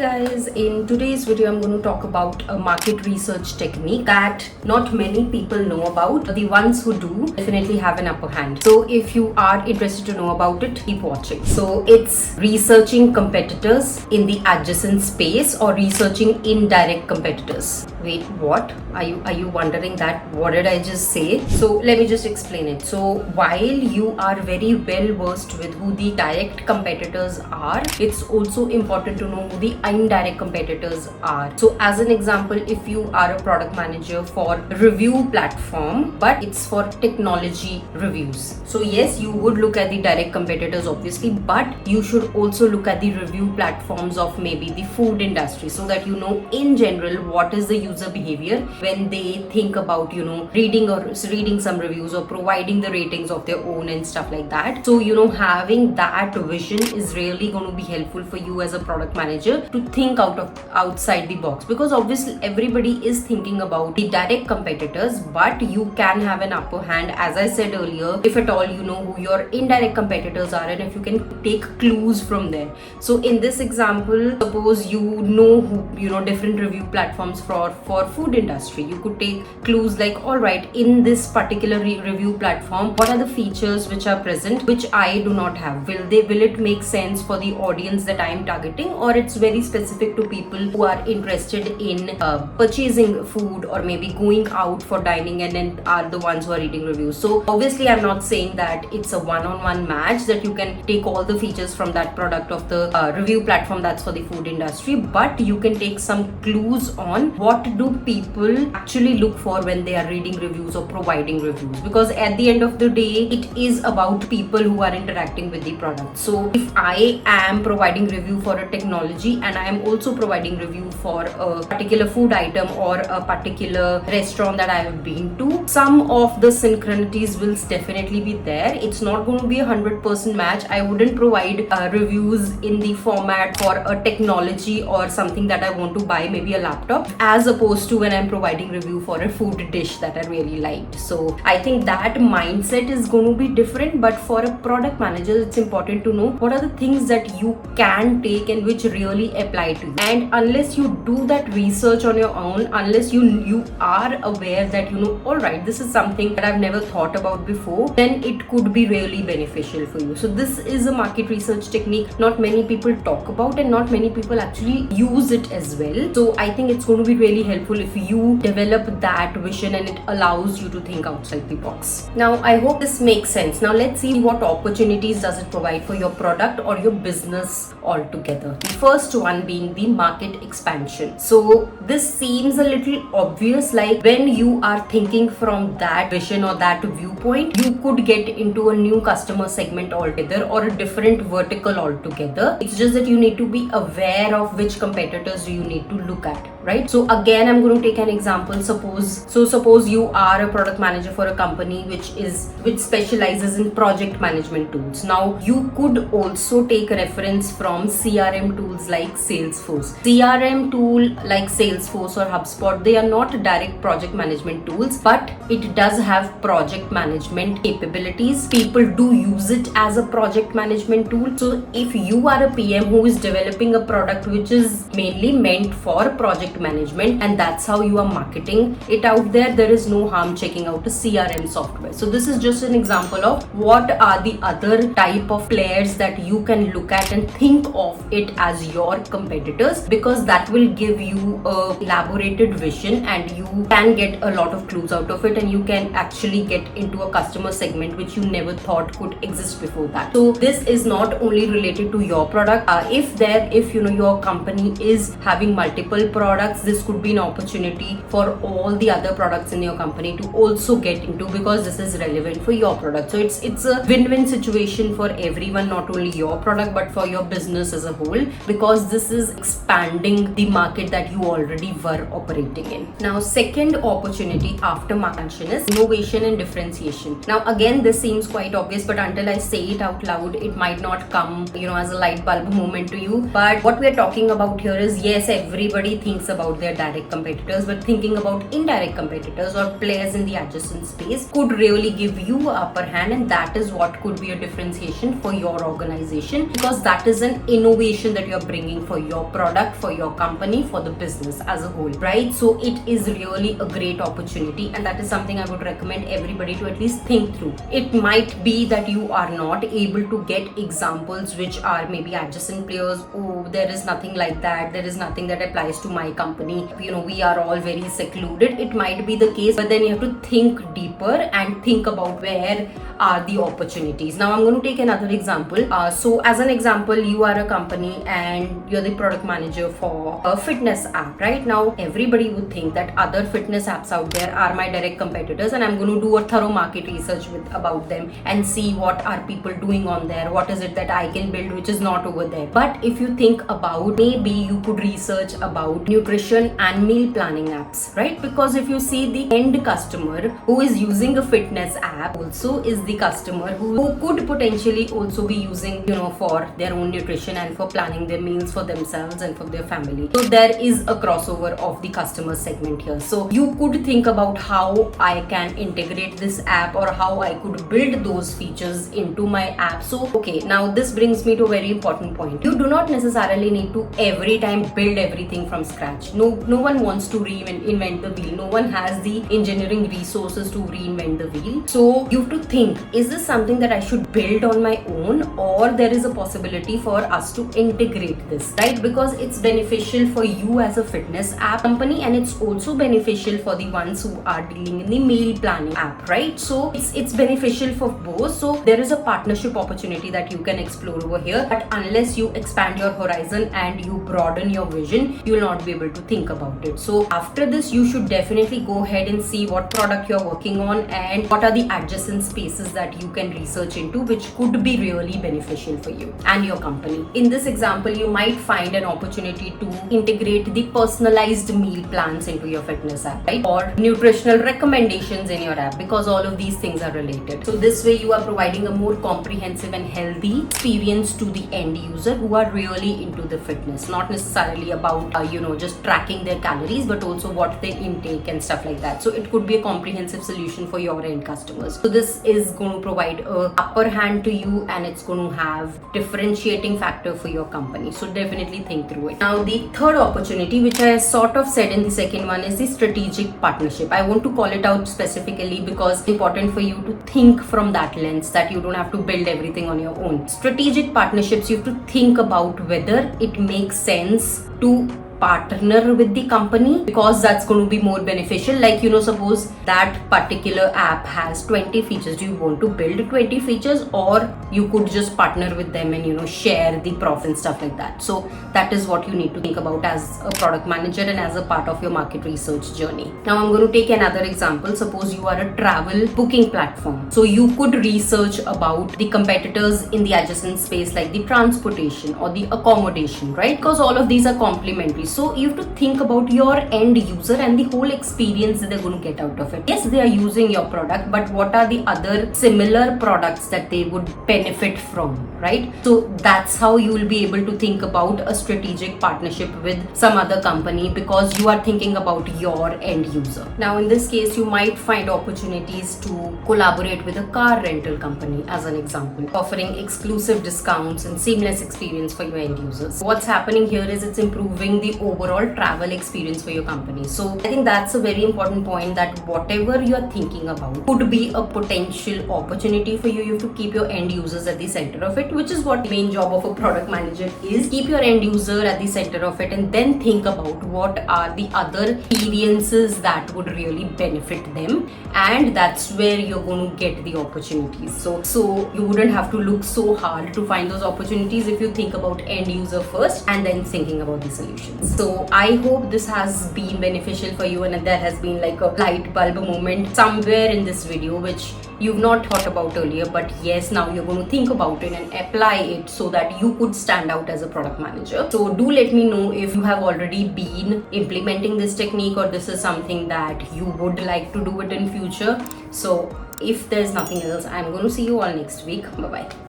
guys, in today's video I'm going to talk about a market research technique that not many people know about. The ones who do definitely have an upper hand. So if you are interested to know about it, keep watching. So it's researching competitors in the adjacent space or researching indirect competitors. Wait, what? Are you wondering that? What did I just say? So let me just explain it. So while you are very well versed with who the direct competitors are, it's also important to know who the indirect competitors are. So as an example, if you are a product manager for review platform, but it's for technology reviews. So yes, you would look at the direct competitors obviously, but you should also look at the review platforms of maybe the food industry so that you know in general what is the user behavior when they think about, reading some reviews or providing the ratings of their own and stuff like that. So, having that vision is really going to be helpful for you as a product manager to think outside the box, because obviously everybody is thinking about the direct competitors, but you can have an upper hand, as I said earlier, if at all you know who your indirect competitors are and if you can take clues from there. So in this example, suppose you know who, different review platforms for food industry, you could take clues like, all right, in this particular review platform, what are the features which are present which I do not have? Will it make sense for the audience that I am targeting, or it's very specific to people who are interested in purchasing food or maybe going out for dining and then are the ones who are reading reviews. So obviously I'm not saying that it's a one-on-one match that you can take all the features from that product of the review platform that's for the food industry, but you can take some clues on what do people actually look for when they are reading reviews or providing reviews, because at the end of the day it is about people who are interacting with the product. So if I am providing review for a technology and I am also providing review for a particular food item or a particular restaurant that I have been to, some of the synchronities will definitely be there. It's not going to be 100% match. I wouldn't provide reviews in the format for a technology or something that I want to buy, maybe a laptop, as opposed to when I'm providing review for a food dish that I really liked. So I think that mindset is going to be different, but for a product manager it's important to know what are the things that you can take and which really apply to you. And unless you do that research on your own, unless you are aware that all right, this is something that I've never thought about before, then it could be really beneficial for you. So this is a market research technique not many people talk about and not many people actually use it as well. So I think it's going to be really helpful if you develop that vision and it allows you to think outside the box. Now I hope this makes sense. Now let's see what opportunities does it provide for your product or your business altogether. The first one being the market expansion. So this seems a little obvious, like when you are thinking from that vision or that viewpoint, you could get into a new customer segment altogether or a different vertical altogether. It's just that you need to be aware of which competitors you need to look at, right? So again, I'm going to take an example. Suppose you are a product manager for a company which specializes in project management tools. Now you could also take a reference from CRM tools like Salesforce. CRM tool like Salesforce or HubSpot, they are not direct project management tools, but it does have project management capabilities. People do use it as a project management tool. So if you are a PM who is developing a product which is mainly meant for project management and that's how you are marketing it out there is no harm checking out a CRM software. So this is just an example of what are the other type of players that you can look at and think of it as your competitors, because that will give you a elaborated vision and you can get a lot of clues out of it and you can actually get into a customer segment which you never thought could exist before that. So this is not only related to your product. If your company is having multiple products, this could be an opportunity for all the other products in your company to also get into, because this is relevant for your product. So it's a win-win situation for everyone, not only your product but for your business as a whole, because this is expanding the market that you already were operating in. Now second opportunity after market expansion is innovation and differentiation. Now again, this seems quite obvious, but until I say it out loud, it might not come as a light bulb moment to you. But what we are talking about here is, yes, everybody thinks about their direct competitors, but thinking about indirect competitors or players in the adjacent space could really give you an upper hand, and that is what could be a differentiation for your organization, because that is an innovation that you're bringing for your product, for your company, for the business as a whole, right? So it is really a great opportunity, and that is something I would recommend everybody to at least think through. It might be that you are not able to get examples which are maybe adjacent players. Oh, there is nothing like that, there is nothing that applies to my company, we are all very secluded. It might be the case, but then you have to think deeper and think about where are the opportunities. Now I'm going to take another example. So as an example, you are a company and you're the product manager for a fitness app. Right now everybody would think that other fitness apps out there are my direct competitors, and I'm going to do a thorough market research about them and see what are people doing on there, what is it that I can build which is not over there. But if you think about, maybe you could research about nutrition and meal planning apps, right? Because if you see, the end customer who is using a fitness app also is the customer who could potentially also be using, for their own nutrition and for planning their meals for themselves and for their family. So there is a crossover of the customer segment here. So you could think about how I can integrate this app, or how I could build those features into my app. So okay, now this brings me to a very important point. You do not necessarily need to every time build everything from scratch. No one wants to reinvent the wheel. No one has the engineering resources to reinvent the wheel. So you have to think, is this something that I should build on my own, or there is a possibility for us to integrate this, right? Because it's beneficial for you as a fitness app company, and it's also beneficial for the ones who are dealing in the meal planning app, right? So it's beneficial for both. So there is a partnership opportunity that you can explore over here, but unless you expand your horizon and you broaden your vision, you will not be able to think about it. So after this, you should definitely go ahead and see what product you're working on and what are the adjacent spaces that you can research into, which could be really beneficial for you and your company. In this example, you might find an opportunity to integrate the personalized meal plans into your fitness app, right? Or nutritional recommendations in your app, because all of these things are related. So this way you are providing a more comprehensive and healthy experience to the end user who are really into the fitness, not necessarily about just tracking their calories, but also what they intake and stuff like that. So it could be a comprehensive solution for your end customers. So this is going to provide a upper hand to you, and it's going to have differentiating factor for your company. So definitely think through it. Now the third opportunity, which I sort of said in the second one, is the strategic partnership. I want to call it out specifically because it's important for you to think from that lens, that you don't have to build everything on your own. Strategic partnerships, you have to think about whether it makes sense to partner with the company, because that's going to be more beneficial. Like, suppose that particular app has 20 features. Do you want to build 20 features, or you could just partner with them and share the profit and stuff like that? So that is what you need to think about as a product manager and as a part of your market research journey. Now I'm going to take another example. Suppose you are a travel booking platform. So you could research about the competitors in the adjacent space, like the transportation or the accommodation, right? Because all of these are complementary. So you have to think about your end user and the whole experience that they're going to get out of it. Yes, they are using your product, but what are the other similar products that they would benefit from, right? So that's how you will be able to think about a strategic partnership with some other company, because you are thinking about your end user. Now in this case, you might find opportunities to collaborate with a car rental company, as an example, offering exclusive discounts and seamless experience for your end users. What's happening here is it's improving the overall travel experience for your company. So I think that's a very important point, that whatever you're thinking about could be a potential opportunity for you. You have to keep your end users at the center of it, which is what the main job of a product manager is. Keep your end user at the center of it, and then think about what are the other experiences that would really benefit them, and that's where you're going to get the opportunities. So you wouldn't have to look so hard to find those opportunities if you think about end user first and then thinking about the solutions. So I hope this has been beneficial for you, and there has been like a light bulb moment somewhere in this video which you've not thought about earlier, but yes, now you're going to think about it and apply it so that you could stand out as a product manager. So do let me know if you have already been implementing this technique, or this is something that you would like to do it in future. So if there's nothing else, I'm going to see you all next week. Bye bye.